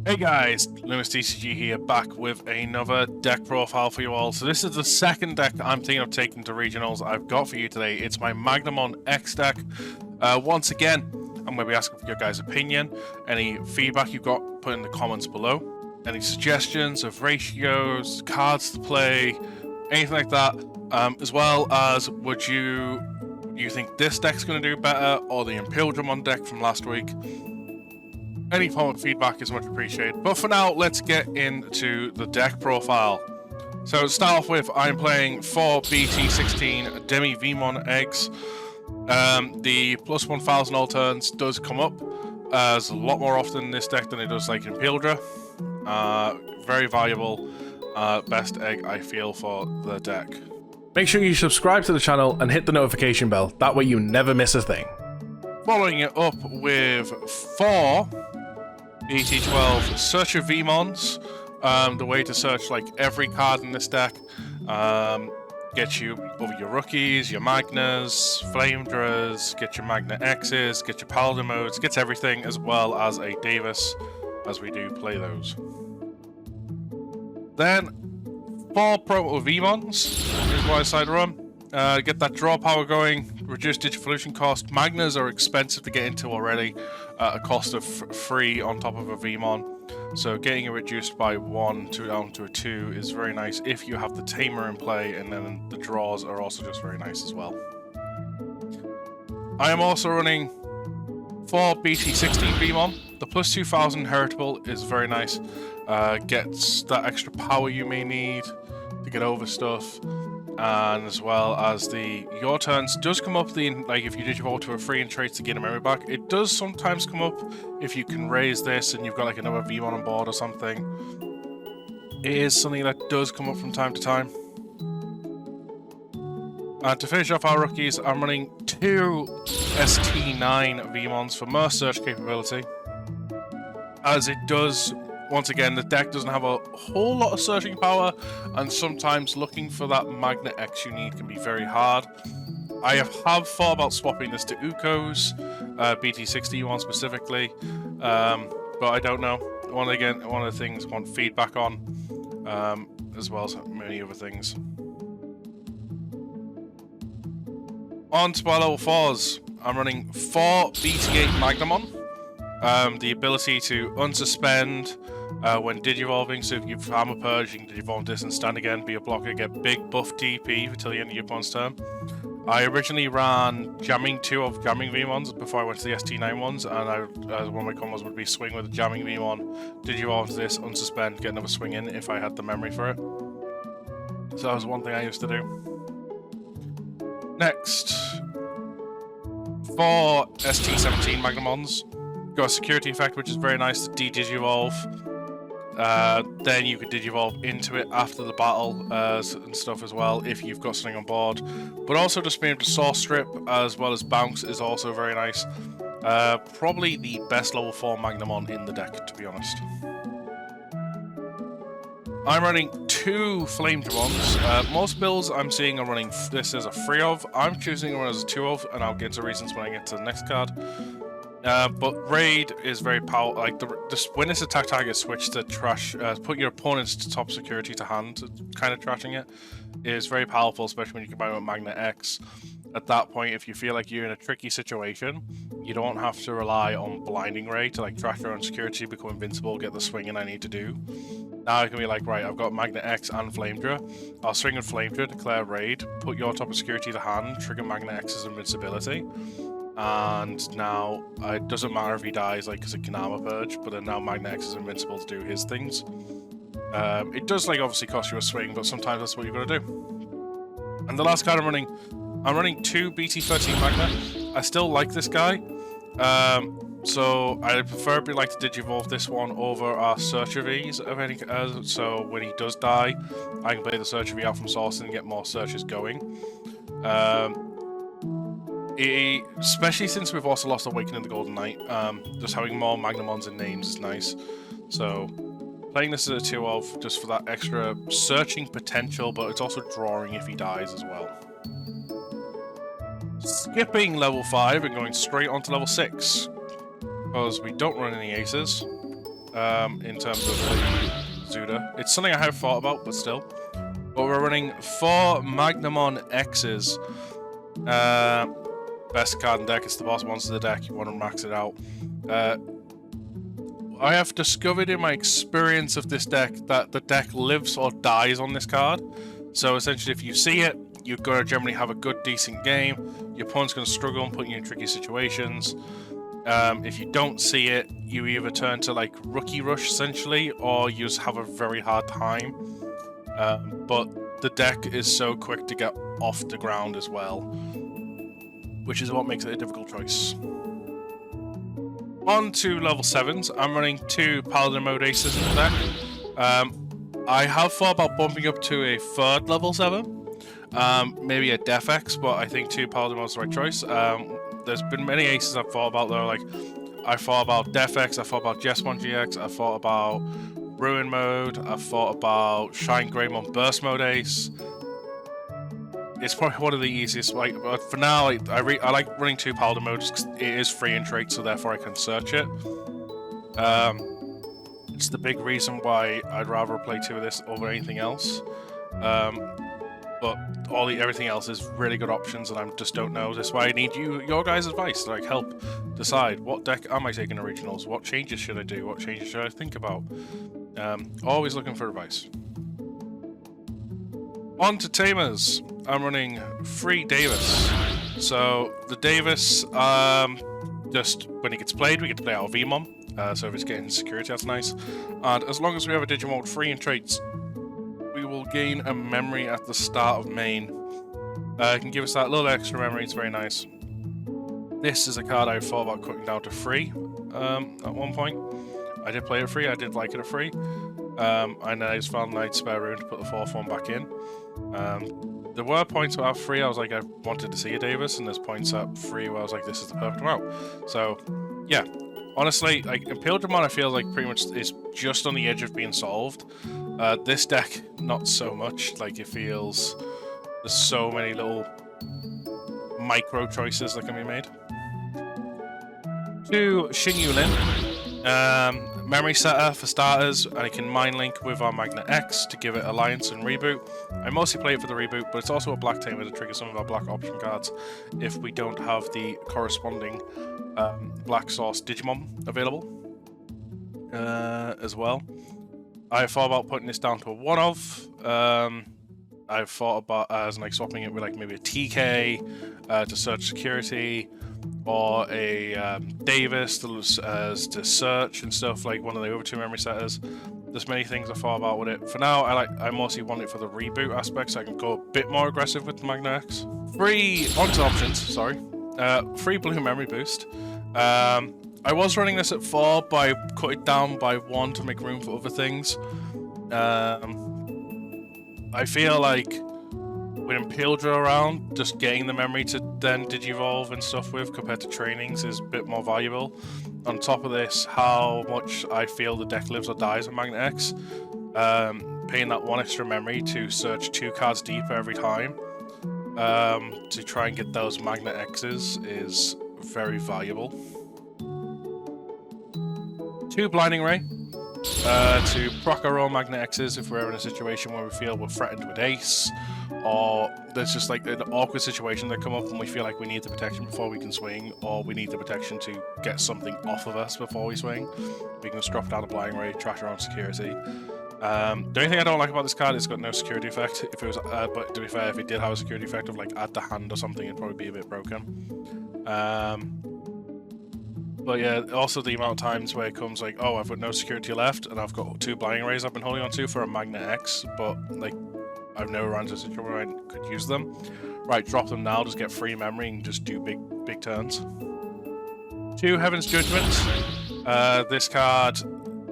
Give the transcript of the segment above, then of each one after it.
Hey guys, Lumus TCG here, back with another deck profile for you all. So this is the second deck I'm thinking of taking to regionals I've got for you today. It's my Magnamon X deck. Once again, I'm going to be asking for your guys' opinion. Any feedback you've got, put in the comments below. Any suggestions of ratios, cards to play, anything like that. As well as, do you think this deck's going to do better, or the Digimon deck from last week? Any form of feedback is much appreciated. But for now, let's get into the deck profile. So to start off with, I'm playing 4 BT17 Demi Vmon eggs. The plus 1000 all turns does come up as a lot more often in this deck than it does like in Pildra. Very valuable, best egg I feel for the deck. Make sure you subscribe to the channel and hit the notification bell, that way you never miss a thing. Following it up with 4 BT12 Searcher Vmons. The way to search like every card in this deck. Get you over your rookies, your Magnas, Flamethrowers, get your Magna X's, get your Paladin modes, gets everything, as well as a Davis, as we do play those. Then 4 Proto Vmons is what I decided to run. Get that draw power going, reduce Digivolution cost. Magnas are expensive to get into already at a cost of 3 on top of a Vmon. So getting it reduced by 1 down to a 2 is very nice if you have the Tamer in play, and then the draws are also just very nice as well. I am also running 4 BT16 Vmon. The plus 2000 heritable is very nice. Gets that extra power you may need to get over stuff. And as well as your turns does come up like if you digivolve to a free and traits to get a memory back. It does sometimes come up if you can raise this and you've got like another Vmon on board or something. It is something that does come up from time to time. And to finish off our rookies, I'm running 2 ST9 Vmons for more search capability. As it does, once again, the deck doesn't have a whole lot of searching power, and sometimes looking for that Magna X you need can be very hard. I have thought about swapping this to Uko's, BT61 specifically, but I don't know. One of the things I want feedback on, as well as many other things. On to our level 4s. I'm running 4 BT8 Magnamon. The ability to unsuspend when digivolving, so if you've Armour Purge, you can digivolve this and stand again, be a blocker, get big buff DP until the end of your opponent's turn. I originally ran 2 of Jamming Vmons before I went to the ST9 ones, and one of my combos would be swing with a Jamming Vmon, digivolve to this, unsuspend, get another swing in if I had the memory for it. So that was one thing I used to do. Next, 4 ST17 Magnamons. Got a security effect, which is very nice to de-digivolve. Then you could digivolve into it after the battle and stuff as well if you've got something on board. But also just being able to source strip as well as bounce is also very nice. Probably the best level 4 Magnamon in the deck, to be honest. I'm running 2 Flamethrowers. Most builds I'm seeing are running this as a 3 of. I'm choosing to run as a 2 of, and I'll get into reasons when I get to the next card. But Raid is very powerful. Like when this attack target switch to trash, put your opponent's top security to hand, kind of trashing it, is very powerful, especially when you combine it with Magna X. At that point, if you feel like you're in a tricky situation, you don't have to rely on blinding Raid to like trash your own security, become invincible, get the swinging I need to do. Now I can be like, right, I've got Magna X and Flamethrower. I'll swing with Flamethrower, declare Raid, put your top of security to hand, trigger Magna X's invincibility. And now it doesn't matter if he dies, like, because it can Armour Purge, but then now Magna X is invincible to do his things. It does, like, obviously cost you a swing, but sometimes that's what you've got to do. And the last card I'm running 2 BT13 Magna. I still like this guy, so I preferably like to digivolve this one over our Searcher V's, so when he does die, I can play the Searcher V out from source and get more searches going. Especially since we've also lost Awakening the Golden Knight, just having more Magnamons in names is nice. So playing this as a 2 of, just for that extra searching potential, but it's also drawing if he dies as well. Skipping level 5 and going straight on to level 6, because we don't run any aces. in terms of the Zuda. It's something I have thought about, but still. But we're running 4 Magnamon X's. Best card in deck. It's the boss monster of the deck. You want to max it out. I have discovered in my experience of this deck that the deck lives or dies on this card. So essentially, if you see it, you're going to generally have a good, decent game. Your opponent's going to struggle and put you in tricky situations. If you don't see it, you either turn to like Rookie Rush essentially, or you just have a very hard time. But the deck is so quick to get off the ground as well, which is what makes it a difficult choice. On to level 7s, I'm running 2 Paladin Mode Aces in the deck. I have thought about bumping up to a 3rd level 7, maybe a Def X, but I think 2 Paladin Mode is the right choice. There's been many aces I've thought about though, like I thought about Def X, I thought about Jesmon GX, I thought about Ruin Mode, I thought about Shine Greymon Burst Mode Ace. It's probably one of the easiest, like, but for now, I like running 2 Paladin modes because it is free in trait, so therefore I can search it. It's the big reason why I'd rather play 2 of this over anything else. But everything else is really good options, and I just don't know. That's why I need your guys' advice to like help decide what deck am I taking originals, what changes should I do, what changes should I think about. Always looking for advice. On to Tamers. I'm running 3 Davis. So the Davis, just when he gets played, we get to play our Vmon. So if it's getting security, that's nice. And as long as we have a Digimon free in traits, we will gain a memory at the start of main. It can give us that little extra memory, it's very nice. This is a card I thought about cutting down to 3 at one point. I did play it free, I did like it at 3. And then I just found I'd spare room to put the 4th one back in. There were points where at 3 I was like, I wanted to see a Davis, and there's points at 3 where I was like, this is the perfect route. So, yeah. Honestly, like, in Pilgrimon, I feel like pretty much it's just on the edge of being solved. This deck, not so much. Like, it feels... There's so many little micro choices that can be made. To Xin Yulin. Memory setter for starters, and it can mind link with our Magna X to give it Alliance and Reboot. I mostly play it for the Reboot, but it's also a black tamer to trigger some of our black option cards if we don't have the corresponding black source Digimon available as well. I thought about putting this down to a 1-of. I've thought about as like swapping it with like maybe a TK to search security, or a Davis to search and stuff, like one of the over 2 memory setters. There's many things I thought about with it. For now, I mostly want it for the reboot aspect, so I can go a bit more aggressive with the Magna X. Onto options, sorry. 3 blue memory boost. I was running this at 4, but I cut it down by 1 to make room for other things. I feel like with Impildra around, just getting the memory to then Digivolve and stuff with compared to trainings is a bit more valuable. On top of this, how much I feel the deck lives or dies with Magna X, paying that 1 extra memory to search 2 cards deeper every time to try and get those Magna X's is very valuable. 2 Blinding Ray. To proc our own Magna X's if we're in a situation where we feel we're threatened with Ace, or there's just like an awkward situation that come up and we feel like we need the protection before we can swing, or we need the protection to get something off of us before we swing. We can just drop down a Blinding Ray, trash our own security. The only thing I don't like about this card is it's got no security effect. If it was, but to be fair, if it did have a security effect of like add to hand or something, it'd probably be a bit broken. But yeah, also the amount of times where it comes like, oh, I've got no security left, and I've got 2 Blinding Rays I've been holding on to for a Magna X, but like, I've never run into a situation where I could use them. Right, drop them now, just get free memory and just do big turns. 2 Heaven's Judgments. This card,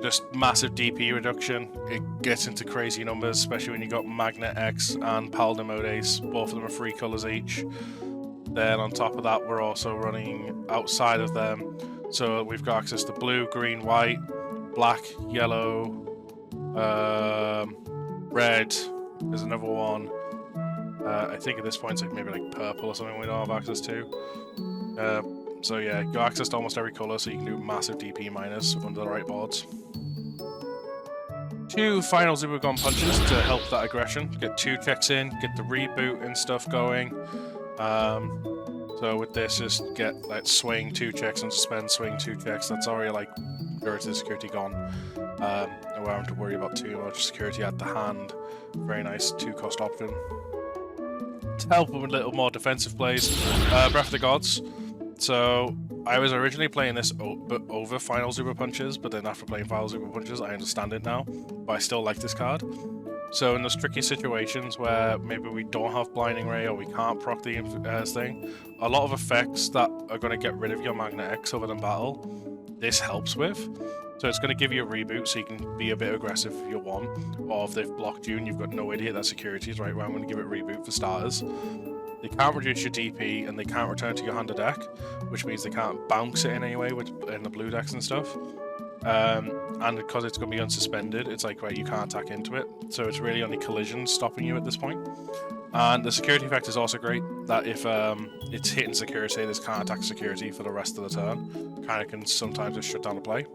just massive DP reduction. It gets into crazy numbers, especially when you got Magna X and Paladin Mode Ace. Both of them are 3 colors each. Then on top of that, we're also running outside of them. So we've got access to blue, green, white, black, yellow, red. There's another one. I think at this point it's like maybe like purple or something we don't have access to. So yeah, you got access to almost every color, so you can do massive DP minus under the right boards. 2 final Zubagon punches to help that aggression. Get 2 checks in, get the reboot and stuff going. So with this, just get like swing 2 checks and suspend, swing 2 checks. That's already like majority of security gone. I won't have to worry about too much security at the hand. Very nice 2-cost option. To help with a little more defensive plays, Breath of the Gods. So I was originally playing this over Final Super Punches, but then after playing Final Super Punches, I understand it now. But I still like this card. So in those tricky situations where maybe we don't have Blinding Ray or we can't proc the thing, a lot of effects that are going to get rid of your Magna X over the battle, this helps with. So it's going to give you a reboot so you can be a bit aggressive if you want, or if they've blocked you and you've got no way to hit that securities, right, well, I'm going to give it reboot for starters. They can't reduce your DP and they can't return to your hand of deck, which means they can't bounce it in any way in the blue decks and stuff. And because it's going to be unsuspended, it's like, right, you can't attack into it. So it's really only collision stopping you at this point. And the security effect is also great, that if it's hitting security, this can't attack security for the rest of the turn. Kind of can sometimes just shut down the play.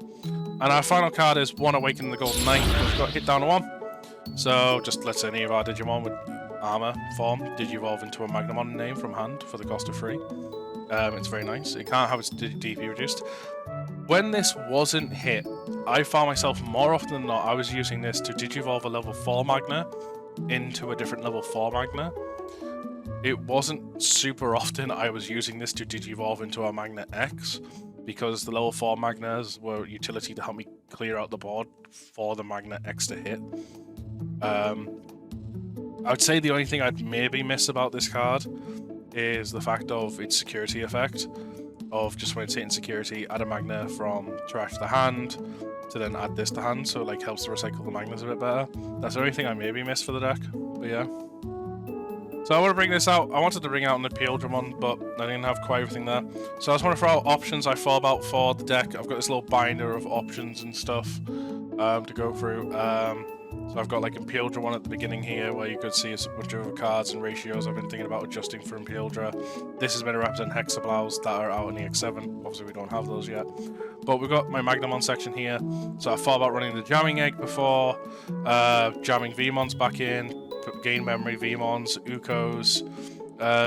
And our final card is 1 Awaken the Golden Knight. We've got hit down to 1. So just let's say any of our Digimon with Armour form Digivolve into a Magnamon name from hand for the cost of 3. It's very nice. It can't have its DP reduced. When this wasn't hit, I found myself more often than not, I was using this to Digivolve a level 4 Magna into a different level 4 Magna. It wasn't super often I was using this to Digivolve into a Magna X, because the level 4 Magnas were utility to help me clear out the board for the Magna X to hit. I would say the only thing I'd maybe miss about this card is the fact of its security effect, of just when it's hitting security, add a Magna from trash to hand, to then add this to hand, so it like helps to recycle the Magnas a bit better. That's the only thing I maybe missed for the deck, but yeah. So I want to bring this out. I wanted to bring out an Appeal Dramon, but I didn't have quite everything there. So I just want to throw out options I thought about for the deck. I've got this little binder of options and stuff to go through. So I've got like Impealdra at the beginning here, where you could see a bunch of cards and ratios I've been thinking about adjusting for Impealdra. This is meant to represent Hexablaus that are out in the X7. Obviously we don't have those yet. But we've got my Magnamon section here. So I thought about running the Jamming Egg before, jamming VMons back in, gain memory VMons, Ukos,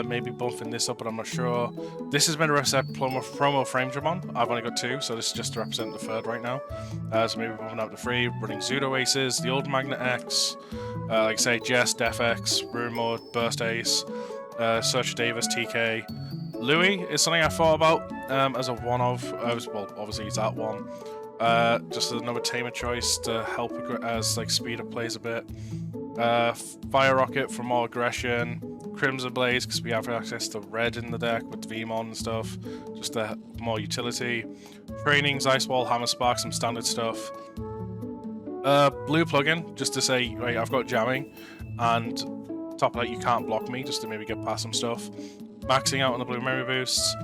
maybe bumping this up, but I'm not sure. This is meant to represent promo Frame Dramon. I've only got 2, so this is just to represent the 3rd right now. So maybe bumping up to 3, running Pseudo Aces, the old Magna X, like say Jess, Def X, Rune Mode, Burst Ace, Search Davis, TK. Louis is something I thought about as a one-of. Well, obviously he's at 1. Just another Tamer choice to help as like speed up plays a bit. Fire Rocket for more aggression, Crimson Blaze because we have access to red in the deck with VMon and stuff, just more utility. Trainings, Ice Wall, Hammer Spark, some standard stuff. Blue plugin, just to say, right, I've got jamming, and top of that, you can't block me, just to maybe get past some stuff. Maxing out on the blue memory boosts.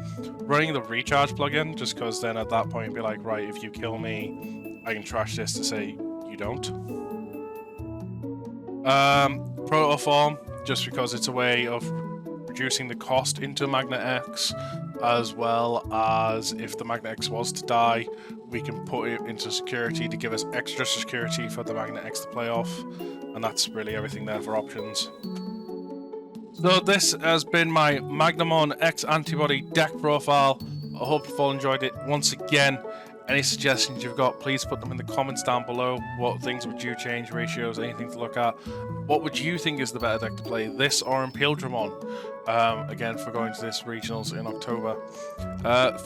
Running the recharge plugin, just because then at that point, be like, right, if you kill me, I can trash this to say you don't. Protoform, just because it's a way of reducing the cost into Magna X, as well as if the Magna X was to die, we can put it into security to give us extra security for the Magna X to play off, and that's really everything there for options. So this has been my Magnamon X Antibody deck profile. I hope you've all enjoyed it. Once again, any suggestions you've got, please put them in the comments down below. What things would you change, ratios, anything to look at? What would you think is the better deck to play, this or Impealdramon? Again, for going to this regionals in October.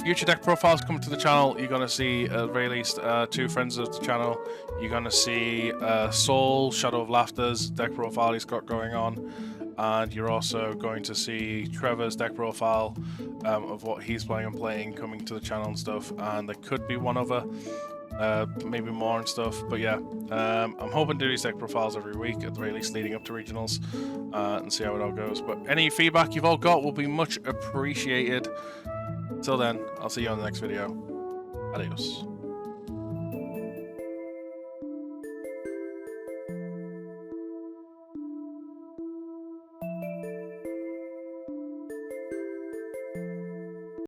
Future deck profiles coming to the channel. You're going to see, at the very least, 2 friends of the channel. You're going to see Soul, Shadow of Laughter's deck profile he's got going on. And you're also going to see Trevor's deck profile of what he's planning on playing coming to the channel and stuff. And there could be one other, maybe more and stuff. But yeah, I'm hoping to do these deck profiles every week, at the very least leading up to regionals, and see how it all goes. But any feedback you've all got will be much appreciated. Till then, I'll see you on the next video. Adios.